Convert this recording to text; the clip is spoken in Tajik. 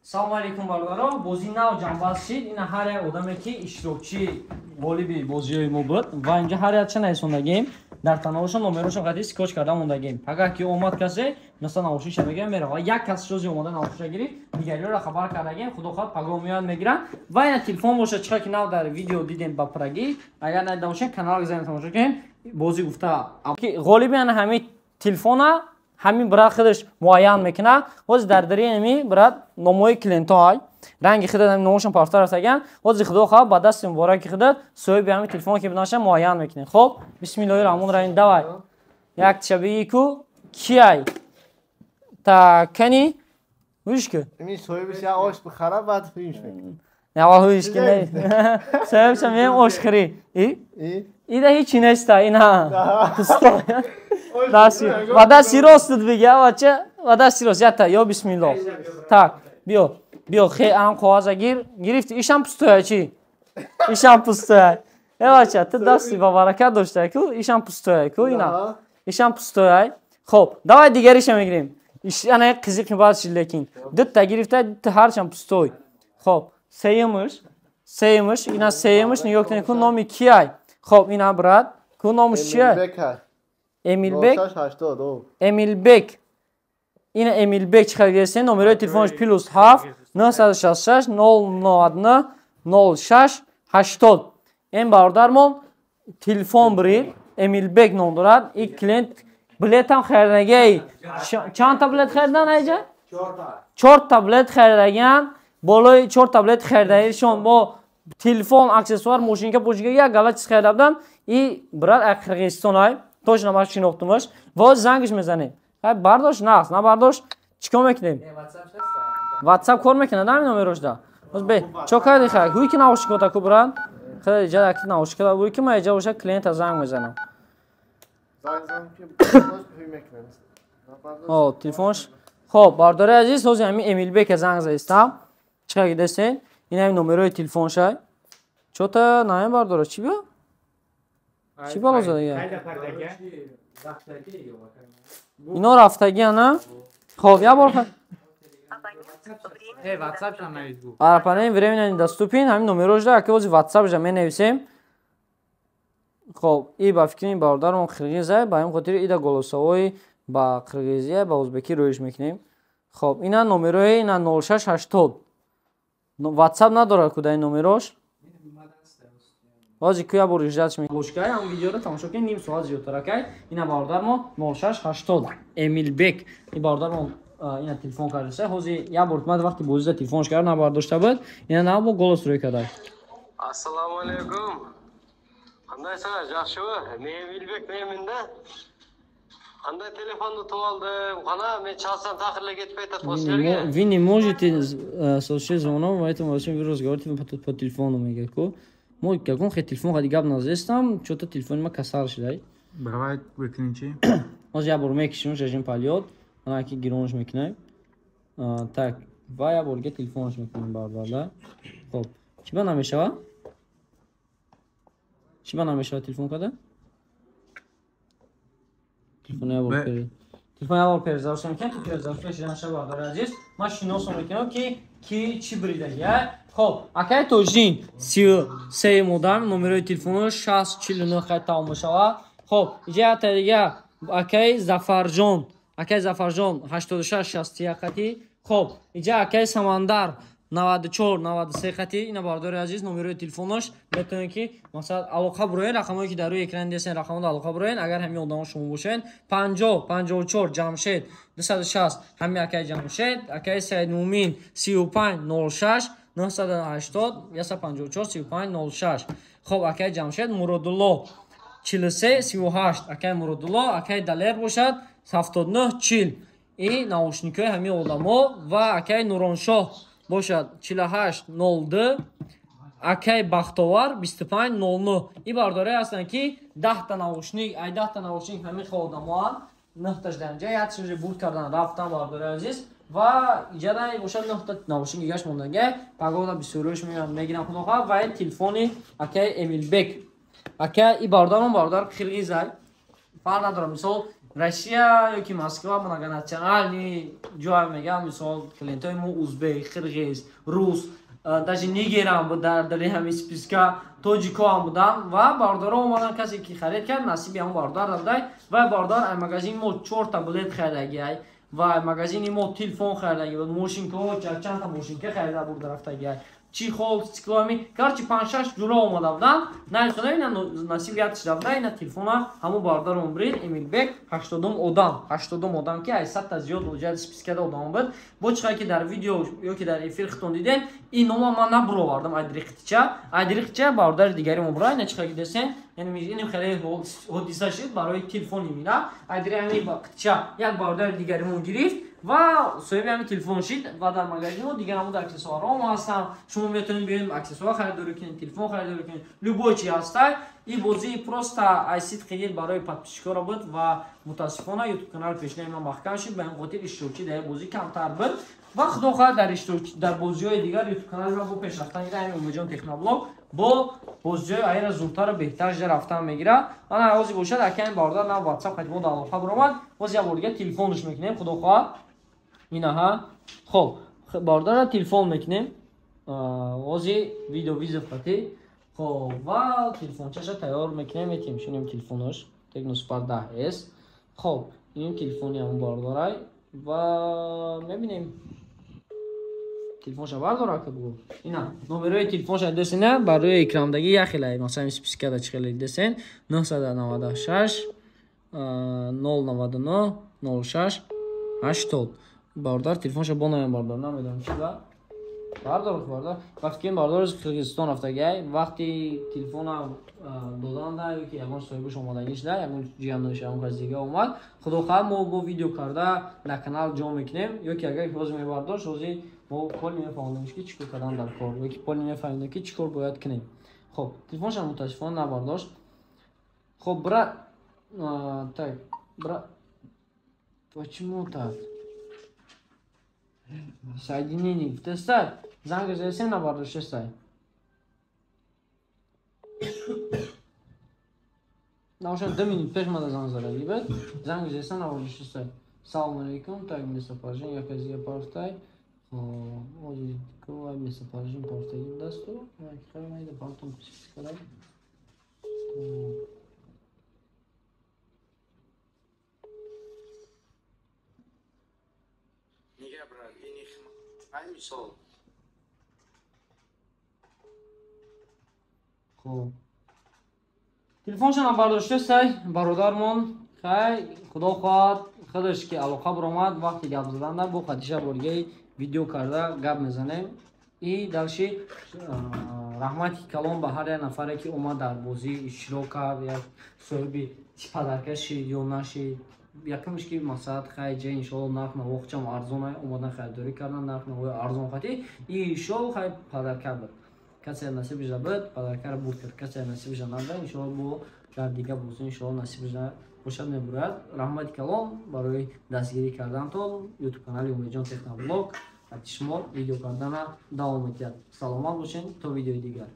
Салому алейкум бардоро. Бози нав ҷанбаз шид. Ина ҳар як одаме ки иштирокчии ғолиби бозиҳои мо буд ва инҷа ҳар якча нависондагем. Дар тановушон номерошон қадри скотч карда мондагем. Агар ки омад касе мисал навошиша мегирем мера ва як кас шози омада навошиша гирифт дигариро хабар кардагем. Худо хоҳад пагом меояд мегиранд ва ина телефон боша чихар ки нав дар видео дидем ба праги. Агар надида бошем каналга занед тамошо кунем. Бози гуфта ғолиби ана ҳамин телефона ҳамин брат худаш муайян мекуна. Ҳозир дар дари ҳамин брат номои клиентҳои ранги худат ҳамин номошон пафта расаган. Ҳозир худо хоҳад ба дасти мубораки худат соҳиби ҳамин телефон ки бинаша муайян мекунем. Хоб бисмиллоҳи раҳмони раҳим давай. Як чабии ку кияй та кани вишка. Ими соҳибиш я ош бихара баъд хуиш мекунад. Я хуиш ки не. Соҳибша мем ош хири. Ида ҳичи неста ина. Ва дасти ростут бигя вача. Ва дасти рост ята ё бисмиллоҳ. Так биё. Биё хе ам қоғаза гирифти. Ишам пустоя чи? Ишам пустоя. Вача ту дасти ба баракат дошта ку. Ишам пустоя ку ина. Ишам пустоя. Хоб давай дигариша мегирем. Ана қизиқ мебарши лекин. Дутта гирифта дутта ҳарчанд пустой. Хоб сеюмуш ина сеюмуш нигоҳ кунед ку номи кияй. Хоб ина брат ку номуш чия? Эмилбек. Эмилбек. Ина Эмилбек чихар гиресен номерои телефонаш плюс 7 966 091 06 80. Ин бародармон телефон бирид Эмилбек ном дорад. И клиент билетам харидагай. Чанд та билет харидан айҷа? 4 та билет харидаган. Болои 4 та билет харидагишон бо телефон, аксессуар, мошинка, починка як гала чиз харида будам. И брат Қирғизистон ай. Точно маш шинохтумаш. Воз зангиш мезанем. Ҳай бардош нас, на бардош. Чикор мекунем? WhatsApp кор мекунад ҳамин номерошда. Боз бе. Чо карди хай? Ҳуи ки навоши кота ку брат. Хай ҷа акти навоши кота. Ҳуи ки ма ҷа боша клиента занг мезанам. Занг ки ҳуи мекунем. О, телефонш. Хоб, бардори азиз, ҳозир ҳамин Эмилбек занг застам. Чиқар гидесен? Ин ҳамин номерои телефоншай. Чо та наем бардора чи биё? Чи бало задага? Ино рафтагиана? Хоб, я бор хай. Арапанем временно недоступен. Ҳамин номерошда аки ози WhatsApp жа менависем. Хоб, и ба фикри бародармон қирғизай, ба ҳамин хотири ида голосовои ба қирғизия, ба ӯзбекӣ рӯиш мекунем. Хоб, ина номерои ина 0680. WhatsApp надорад куда ин номерош? ҳозир куя бор иҷратш мебошкай ҳам видеоро тамошо кунед ним соат зиёдтар акай. Ина бародармо 0680 Эмилбек. И бародармо ина телефон кардаса ҳозир як бор мад вақти бозида телефонш кард на бардошта буд. Ина на бо голос рӯй кардай. Ассалому алейкум. Қандайсыңар? Жақшыбы? Мен Эмилбек менмин-да. Қандай телефонду туп алдым? Қана мен чалсам тақыр эле кетпей атат постерге. Вы не можете сообщить звонок, поэтому очень вы разговариваете по телефону мегаку. Мо якон хе телефон хади гап назестам, чото телефони ма касар шудай. Давай выкинь чи. Ҳозир я бор мекишим режим полет. Ана ки гиронш мекунем. Так, ва я борга телефонш мекунем бардарда. Хоб, чӣ ба намешава? Чӣ ба намешава телефон када? Телефон я бор пер. Телефон я бор пер завшам кен, пер завшам шидан шаба бардар азиз. Ма шиносам мекунам ки чӣ биридая. Хоб, акай тоҷдин 33 модам номерои телефонош 6049 хат тамом мешавад. Хоб, иҷа та дига акай Зафарҷон 8661 хати. Хоб, иҷа акай Самандар 94 93 хати. Ина бардори азиз номерои телефонош метавонед ки масалан алоқа бироен, рақамое ки дар рӯи экран десен рақамҳоро алоқа бироен. Агар ҳамин одамон шумо бошен 50 54 Ҷамшед 260 ҳамин акай Ҷамшед, акай Саидмумин 35 06 980 154 35 06. Хоб, акай Ҷамшед Муродулло 43 38 акай Муродулло, акай Далер бошад 79 40. И наушникои ҳамин одамо ва акай Нуроншоҳ бошад 48 02 акай Бахтовар 25 00. И бардорӣ ҳастанд ки 10 та наушник, ай 10 та наушник ҳамин одамо нахташ дар ҷа як чизе бурд кардан рафтан бардорӣ азиз. Ва иҷадай бошад нахта наушник гаш мондагай. Пагода бисёрӯш мегирам худо хоҳад ва телефони акай Эмилбек. Акай и бародарон бардар Қирғизай. Фарқ надорад. Мисол Россия ёки Москва многонациональный ҷой мегам, мисол клиентои мо узбек, қирғиз, рус, даже нигерам будар дар ҳамин списка, тоҷико ҳам будан ва бардора омадан касе ки харид кард насиби ҳамон бардар дадай ва бардар ай магазини мо 4 таблет харидаги ай ва магазини мо телефон харидаги буд, мошинкаҳо чанда мошинка харида бурда рафтаги ай чихол, стекломи, короче 5-6 ҷуро омада будан. Нарихона ина насиб ятиш рафта ина телефона ҳамон бардар умрид Эмилбек 80 одам ки ай 100 та зиёд ҷад спискада одам буд. Бо чихай ки дар видео ёки дар эфир хитон диден, ин нома ман набуровардам айдириқча бардари дигари мо бра ина чихай ки десен, ин хеле ҳодиса шуд барои телефони мина. Айдири ҳамин вақтча як бардари дигари мо гирифт ва соҳиби ҳамин телефон шид ва дар магазини мо дигар ҳамун аксессуарҳо ҳастанд. Шумо метавонед биёед аксессуар харидорӣ кунед, телефон харидорӣ кунед, любой чи ҳастай. Ин бозӣ просто ай сидқи дил барои подписчикора буд ва мутаассифона ютуб канали пешнаи ман махкам шуд, ба ин хотир иштирокчӣ дар бозӣ камтар буд ва худо хоҳад дар бозиҳои дигар ютуб канали ман бо пешрафтани ҳамин Умидҷон техноблог бо бозиҳои айра зудтару беҳтар жа рафтан мегирад. Ана ҳозир бошад акаи бардар на WhatsApp хатибот алоқа биромад. Боз як бор дига телефонш мекунем, худо хоҳад. Инаҳа. Хоб, бардара телефон мекунем. Ҳозир видео визов хати. Хоб, ва телефончаша тайёр мекунем, метим шунем телефонош. Tecno Spark 10s. Хоб, ин телефони ҳамон бардарай ва мебинем. Телефонша бардора ка бу. Ина номерои телефонша десена барои экрандаги яхелай, масалан спискада чихелай десен 996 099 06 80. Бардар телефонша бо номер бардар намедонам чи ба бардар вақти ки бардар Қирғизистон рафтагай вақти телефона доданда ёки ягон соҳибаш омадагиш да ягон ҷиганош ягон кас дига омад, худо хоҳад мо бо видео карда на канал ҷо мекунем ёки агар ҳозир мебардошт ҳозир мо коли мефаҳмдемш ки чӣ кор кардан дар кор ёки коли мефаҳмдем ки чӣ кор бояд кунем. Хоб, телефонша мутаассифона набардошт. Хоб брат, так брат, почему так? Соединение тестай. Занг зесен набардоштай. Наушен 2 минут пеш мада занг заради бед. Занг зесен набардоштай. Салом алейкум, так местоположение яказия партай. Озир кова местоположение партай дасту. Як хаймайда партон спискадай. Niga brат, ini ay misol. Хоб. Телефоншона бардоштасай, бародармон, хай, худо хоҳад, худаш ки алоқа биромад, вақти гап заданда бо хатиша боргаи видео карда гап мезанем. И далши раҳмати калон ба ҳар як нафаре ки омад дар бозӣ иштирок кард, як соҳиби падаркаши ё наши якамш ки масад хайҷа иншоалло нарх навоқчам арзон омадан харидорӣ кардан нарх навои арзон хати иншоалло хай падарка буд. Касе насибиша буд, падаркара бурд кард, касе насибиша набуд, иншоалло бо дар дига бозӣ иншоалло насибиша бошад мебурад. Раҳмати калон барои дастгирӣ кардантон ютуб канали Умидҷон техноблог ҳатишмо видео кардана давом мекард. Саломат бошед то видеои дигар.